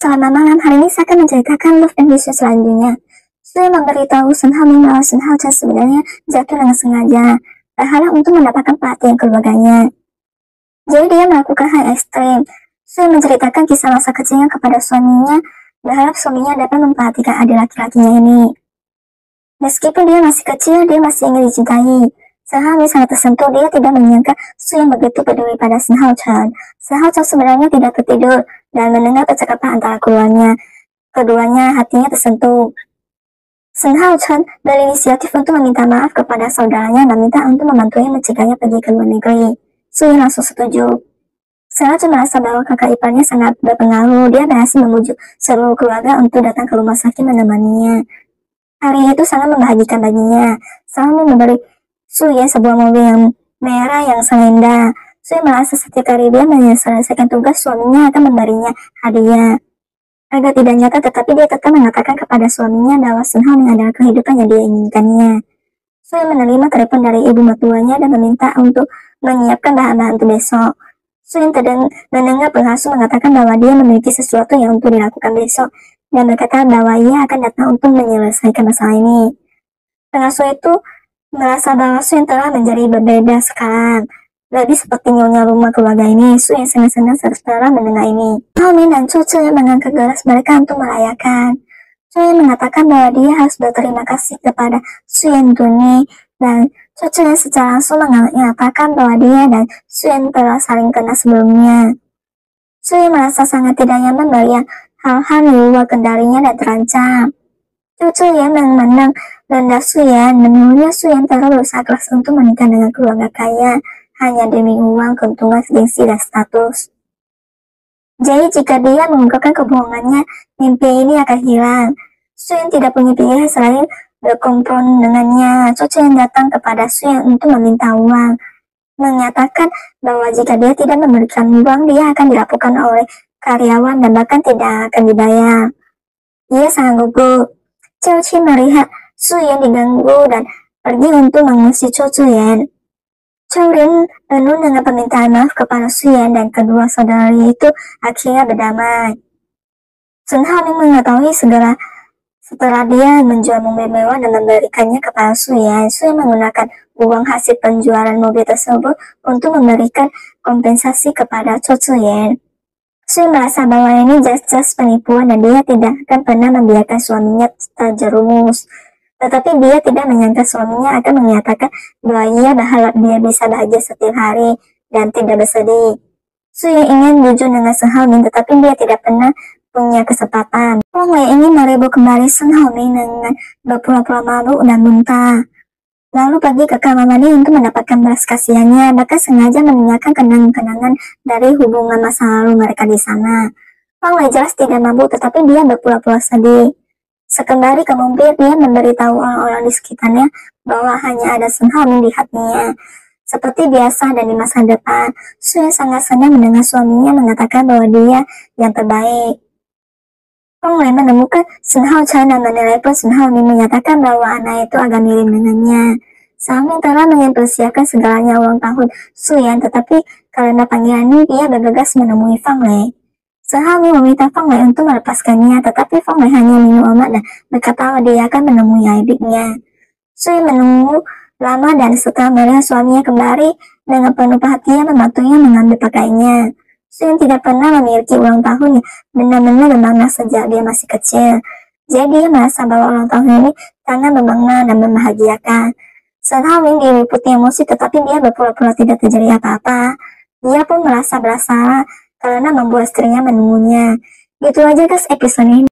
Selama malam hari ini saya akan menceritakan love and wishes selanjutnya. Saya memberitahu Sun Hamin bahwa Sun Hao Chen sebenarnya jatuh dengan sengaja, berharap untuk mendapatkan perhatian keluarganya. Jadi dia melakukan hal ekstrim. Saya menceritakan kisah masa kecilnya kepada suaminya, berharap suaminya dapat memperhatikan adik laki-lakinya ini. Meskipun dia masih kecil, dia masih ingin dicintai. Sun Hamin sangat tersentuh, dia tidak menyangka Su yang begitu peduli pada Sun Hao Chen. Sun Hao Chen sebenarnya tidak tertidur dan mendengar percakapan antara keduanya hatinya tersentuh. Sun Hao Chen berinisiatif untuk meminta maaf kepada saudaranya dan minta untuk membantunya mencegahnya pergi ke luar negeri. Su Yan langsung setuju. Sun Hao Chen merasa bahwa kakak iparnya sangat berpengaruh. Dia berhasil membujuk seluruh keluarga untuk datang ke rumah sakit menemaninya. Hari itu sangat membahagikan baginya. Sun Hao memberi Su Yan sebuah mobil yang merah yang sangat indah. Su Yan merasa setiap kali dia menyelesaikan tugas, suaminya akan memberinya hadiah. Agak tidak nyata, tetapi dia tetap mengatakan kepada suaminya bahwa Sun Hao adalah kehidupan yang dia inginkannya. Su Yan menerima telepon dari ibu mertuanya dan meminta untuk menyiapkan bahan-bahan untuk besok. Su Yan mendengar pengasuh mengatakan bahwa dia memiliki sesuatu yang untuk dilakukan besok dan berkata bahwa ia akan datang untuk menyelesaikan masalah ini. Pengasuh itu merasa bahwa Su Yan telah menjadi berbeda sekarang, lebih seperti nyonya rumah keluarga ini. Su Yan sangat senang setelah mendengar ini. Hao Min dan Chu Zhi mengangkat gelas mereka untuk merayakan. Chu Yan mengatakan bahwa dia harus berterima kasih kepada Su Yan Duni, dan Chu Zhi secara langsung mengatakan bahwa dia dan Su Yan telah saling kenal sebelumnya. Su Yan merasa sangat tidak nyaman melihat hal-hal di luar kendalinya dan terancam. Chu Zhi memandang rendah Su Yan, menurutnya Su Yan telah berusaha keras untuk menikah dengan keluarga kaya hanya demi uang, keuntungan, gengsi, dan status. Jadi jika dia mengungkapkan kebohongannya, mimpi ini akan hilang. Su Yan tidak punya pilihan selain berkompromi dengannya. Chu Zhi datang kepada Su Yan untuk meminta uang, menyatakan bahwa jika dia tidak memberikan uang, dia akan dilaporkan oleh karyawan dan bahkan tidak akan dibayar. Ia sangat gugup. Chu Zhi melihat Su Yan diganggu dan pergi untuk mengusir Chu Zhi. Chu Rin penuh dengan permintaan maaf kepada Su Yan dan kedua saudari itu akhirnya berdamai. Sun Hao mengetahui segera setelah dia menjual mobil mewah dan memberikannya kepada Su Yan. Su Yan menggunakan uang hasil penjualan mobil tersebut untuk memberikan kompensasi kepada Chu Zhi. Su Yan merasa bahwa ini jelas-jelas penipuan dan dia tidak akan pernah membiarkan suaminya terjerumus. Tetapi dia tidak menyangka suaminya akan menyatakan bahwa ia berharap dia bisa bahagia setiap hari dan tidak bersedih. Su Yan ingin jujur dengan Sun Hao Min, tetapi dia tidak pernah punya kesempatan. Wang Wei ingin merebut kembali Sun Hao Min dengan berpura-pura mabuk dan muntah, lalu pergi ke kamar mandi untuk mendapatkan belas kasihannya, bahkan sengaja meninggalkan kenang-kenangan dari hubungan masa lalu mereka di sana. Wang Wei jelas tidak mabuk, tetapi dia berpura-pura sedih. Sekembali ke mobil, dia memberitahu orang-orang di sekitarnya bahwa hanya ada Sun Hao Min di hatinya. Seperti biasa dan di masa depan, Su Yan sangat senang mendengar suaminya mengatakan bahwa dia yang terbaik. Wang Wei menemukan Sun Hao Chen dan menilai pun Sun Hao Min menyatakan bahwa anak itu agak mirip dengannya. Sun Hao Min telah mempersiapkan segalanya ulang tahun Su Yan, tetapi karena panggilan ini dia bergegas menemui Fang Lei. Sun Hao Min meminta Fang Wei untuk melepaskannya, tetapi Fang Wei hanya minum obat dan berkata bahwa dia akan menemui adiknya. Su Yan menunggu lama dan setelah melihat suaminya kembali, dengan penuh perhatian membantunya mengambil pakaiannya. Su Yan tidak pernah memiliki ulang tahun yang benar-benar bermakna sejak dia masih kecil. Jadi dia merasa bahwa ulang tahun ini sangat bermakna dan membahagiakan. Sun Hao Min diliputi emosi, tetapi dia berpura-pura tidak terjadi apa-apa. Dia pun merasa bersalah karena membuat istrinya menunggunya. Gitu aja guys episode ini.